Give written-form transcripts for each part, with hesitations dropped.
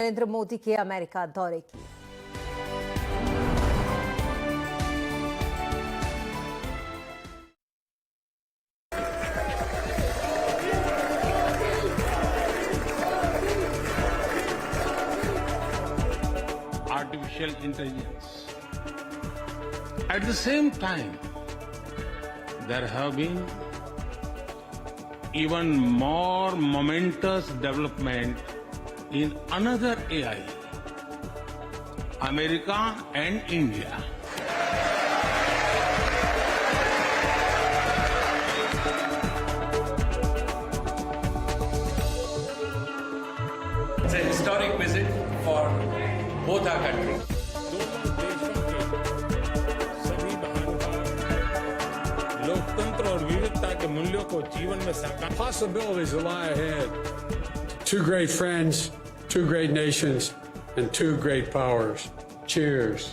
नरेंद्र मोदी के अमेरिका दौरे की। Artificial intelligence. At the same time, there have been even more momentous development in another AI, America and India. It's a historic visit for both our countries. दोनों देशों के सभी महानुभाव लोकतंत्र और विविधता के मूल्यों को जीवन में साकार Possibilities lie ahead. Two great friends, two great nations, and two great powers. Cheers.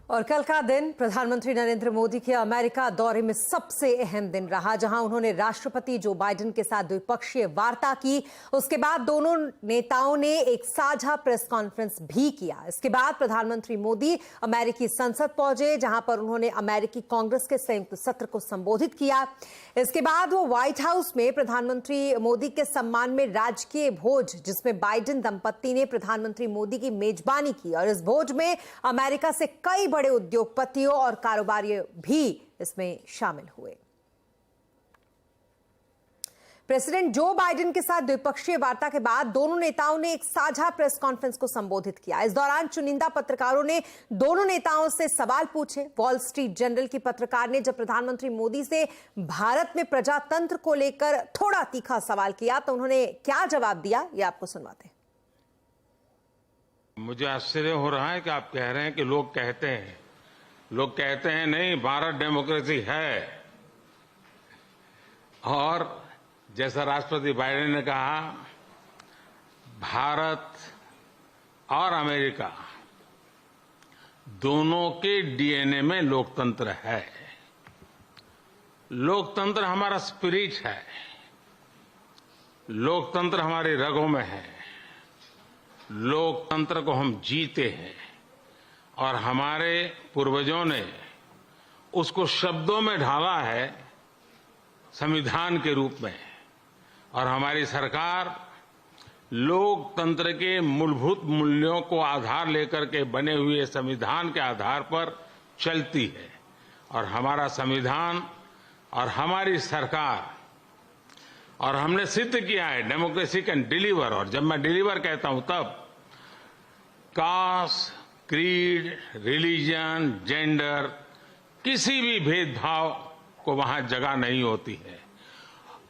और कल का दिन प्रधानमंत्री नरेंद्र मोदी के अमेरिका दौरे में सबसे अहम दिन रहा, जहां उन्होंने राष्ट्रपति जो बाइडेन के साथ द्विपक्षीय वार्ता की। उसके बाद दोनों नेताओं ने एक साझा प्रेस कॉन्फ्रेंस भी किया। इसके बाद प्रधानमंत्री मोदी अमेरिकी संसद पहुंचे, जहां पर उन्होंने अमेरिकी कांग्रेस के संयुक्त सत्र को संबोधित किया। इसके बाद वो व्हाइट हाउस में प्रधानमंत्री मोदी के सम्मान में राजकीय भोज, जिसमें बाइडेन दंपत्ति ने प्रधानमंत्री मोदी की मेजबानी की, और इस भोज में अमेरिका से कई बड़े उद्योगपतियों और कारोबारी भी इसमें शामिल हुए। प्रेसिडेंट जो बाइडेन के साथ द्विपक्षीय वार्ता के बाद दोनों नेताओं ने एक साझा प्रेस कॉन्फ्रेंस को संबोधित किया। इस दौरान चुनिंदा पत्रकारों ने दोनों नेताओं से सवाल पूछे। वॉल स्ट्रीट जर्नल की पत्रकार ने जब प्रधानमंत्री मोदी से भारत में प्रजातंत्र को लेकर थोड़ा तीखा सवाल किया, तो उन्होंने क्या जवाब दिया, ये आपको सुनवाते हैं। मुझे आश्चर्य हो रहा है कि आप कह रहे हैं कि लोग कहते हैं नहीं, भारत डेमोक्रेसी है। और जैसा राष्ट्रपति बाइडेन ने कहा, भारत और अमेरिका दोनों के डीएनए में लोकतंत्र है। लोकतंत्र हमारा स्पिरिट है, लोकतंत्र हमारी रगों में है। लोकतंत्र को हम जीते हैं और हमारे पूर्वजों ने उसको शब्दों में ढाला है संविधान के रूप में, और हमारी सरकार लोकतंत्र के मूलभूत मूल्यों को आधार लेकर के बने हुए संविधान के आधार पर चलती है। और हमारा संविधान और हमारी सरकार, और हमने सिद्ध किया है डेमोक्रेसी कैन डिलीवर। और जब मैं डिलीवर कहता हूं तब कास्ट, क्रीड, रिलीजन, जेंडर, किसी भी भेदभाव को वहां जगह नहीं होती है।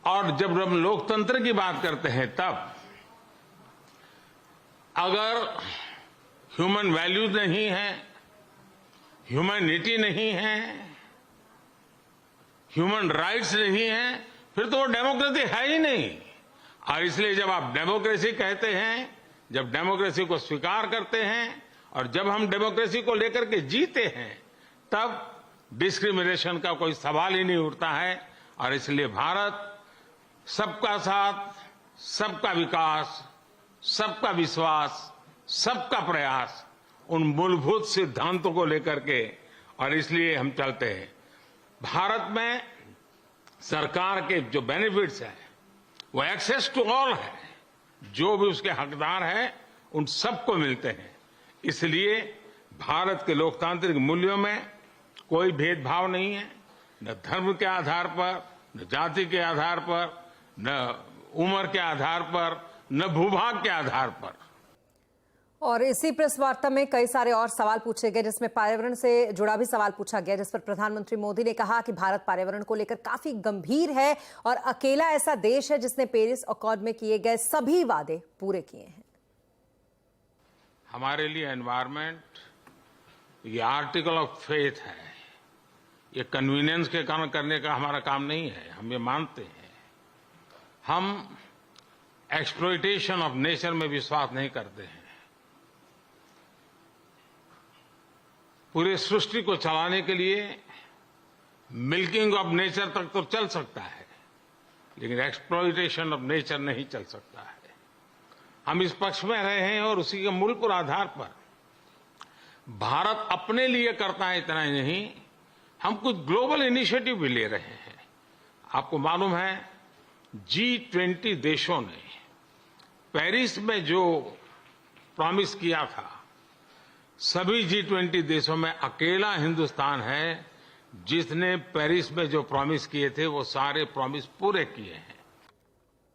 और जब हम लोकतंत्र की बात करते हैं, तब अगर ह्यूमन वैल्यूज नहीं है, ह्यूमैनिटी नहीं है, ह्यूमन राइट्स नहीं है, फिर तो वो डेमोक्रेसी है ही नहीं। और इसलिए जब आप डेमोक्रेसी कहते हैं, जब डेमोक्रेसी को स्वीकार करते हैं, और जब हम डेमोक्रेसी को लेकर के जीते हैं, तब डिस्क्रिमिनेशन का कोई सवाल ही नहीं उठता है। और इसलिए भारत सबका साथ, सबका विकास, सबका विश्वास, सबका प्रयास, उन मूलभूत सिद्धांतों को लेकर के, और इसलिए हम चलते हैं। भारत में सरकार के जो बेनिफिट्स हैं वो एक्सेस टू ऑल है, जो भी उसके हकदार हैं उन सबको मिलते हैं। इसलिए भारत के लोकतांत्रिक मूल्यों में कोई भेदभाव नहीं है, न धर्म के आधार पर, न जाति के आधार पर, न उम्र के आधार पर, न भूभाग के आधार पर। और इसी प्रेस वार्ता में कई सारे और सवाल पूछे गए, जिसमें पर्यावरण से जुड़ा भी सवाल पूछा गया, जिस पर प्रधानमंत्री मोदी ने कहा कि भारत पर्यावरण को लेकर काफी गंभीर है और अकेला ऐसा देश है जिसने पेरिस अकॉर्ड में किए गए सभी वादे पूरे किए हैं। हमारे लिए एनवायरमेंट ये आर्टिकल ऑफ फेथ है, ये कन्वीनियंस के कारण करने का हमारा काम नहीं है। हम ये मानते हैं, हम एक्सप्लॉयटेशन ऑफ नेचर में विश्वास नहीं करते हैं। पूरी सृष्टि को चलाने के लिए मिल्किंग ऑफ नेचर तक तो चल सकता है, लेकिन एक्सप्लॉइटेशन ऑफ नेचर नहीं चल सकता है। हम इस पक्ष में रहे हैं और उसी के मूलभूत आधार पर भारत अपने लिए करता है, इतना ही नहीं, हम कुछ ग्लोबल इनिशिएटिव भी ले रहे हैं। आपको मालूम है G20 देशों ने पेरिस में जो प्रॉमिस किया था, सभी G20 देशों में अकेला हिंदुस्तान है जिसने पेरिस में जो प्रॉमिस किए थे वो सारे प्रॉमिस पूरे किए हैं।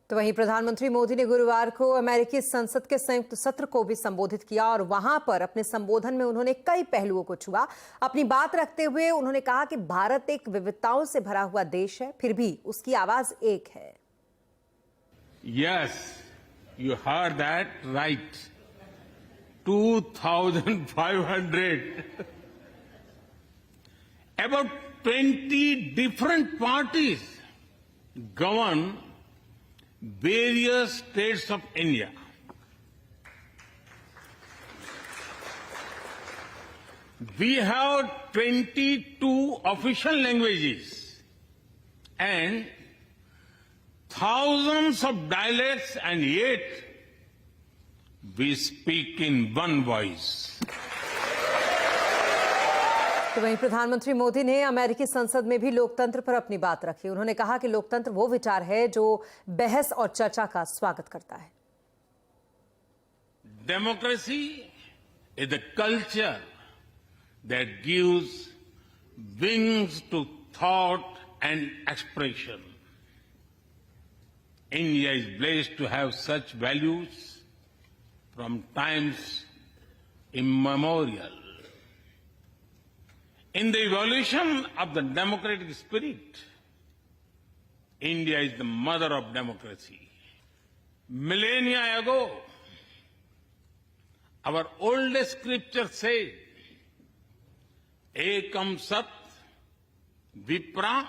तो वहीं प्रधानमंत्री मोदी ने गुरुवार को अमेरिकी संसद के संयुक्त सत्र को भी संबोधित किया और वहां पर अपने संबोधन में उन्होंने कई पहलुओं को छुआ। अपनी बात रखते हुए उन्होंने कहा कि भारत एक विविधताओं से भरा हुआ देश है, फिर भी उसकी आवाज एक है। Yes, you heard that right. 2,500. About 20 different parties govern various states of India. We have 22 official languages and thousands of dialects, and yet we speak in one voice. तो वहीं प्रधानमंत्री मोदी ने अमेरिकी संसद में भी लोकतंत्र पर अपनी बात रखी। उन्होंने कहा कि लोकतंत्र वो विचार है जो बहस और चर्चा का स्वागत करता है। Democracy is a culture that gives wings to thought and expression. India is blessed to have such values from times immemorial. In the evolution of the democratic spirit, India is the mother of democracy. Millennia ago, our oldest scripture said, Ekam Sat Vipra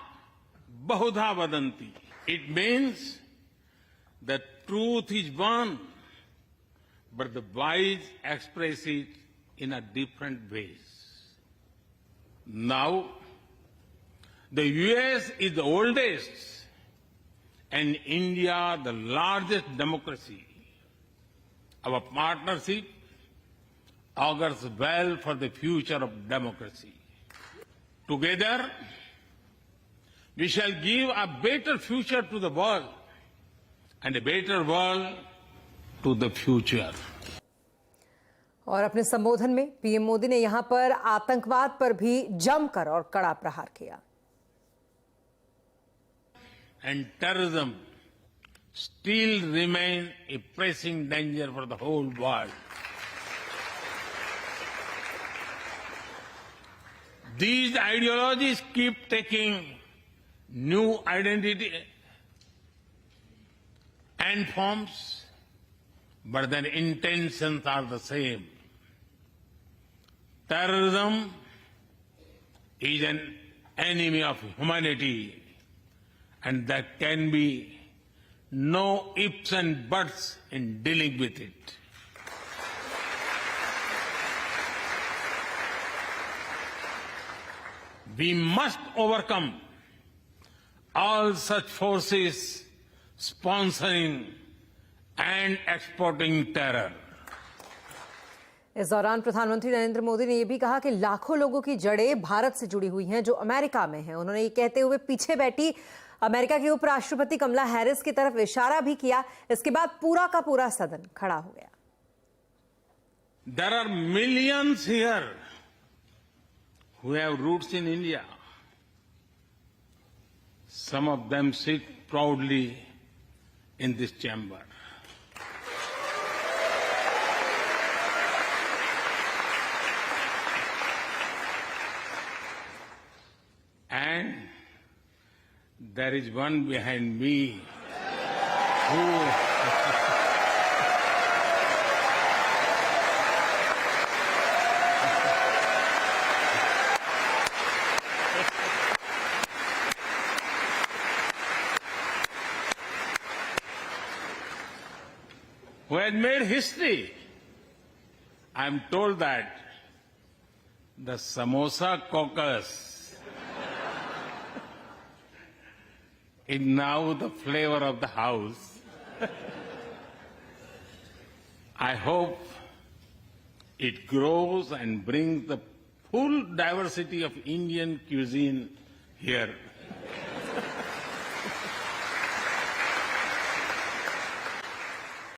Bahudha Vadanti. It means the truth is one, but the wise express it in a different ways. Now, the US is the oldest and India the largest democracy. Our partnership augurs well for the future of democracy. Together, we shall give a better future to the world and a better world to the future. और अपने संबोधन में PM Modi ने यहां पर आतंकवाद पर भी जमकर और कड़ा प्रहार किया। And terrorism still remain a pressing danger for the whole world. These ideologies keep taking new identity and forms, but their intentions are the same. Terrorism is an enemy of humanity, and there can be no ifs and buts in dealing with it. We must overcome all such forces sponsoring and exporting terror. इस दौरान प्रधानमंत्री नरेंद्र मोदी ने यह भी कहा कि लाखों लोगों की जड़ें भारत से जुड़ी हुई हैं जो अमेरिका में हैं। उन्होंने ये कहते हुए पीछे बैठी अमेरिका की उपराष्ट्रपति कमला हैरिस की तरफ इशारा भी किया। इसके बाद पूरा का पूरा सदन खड़ा हो गया। There are millions here who have roots in India. Some of them sit proudly in this chamber. And there is one behind me who had made history. I am told that the Samosa Caucus is now the flavor of the house. I hope it grows and brings the full diversity of Indian cuisine here.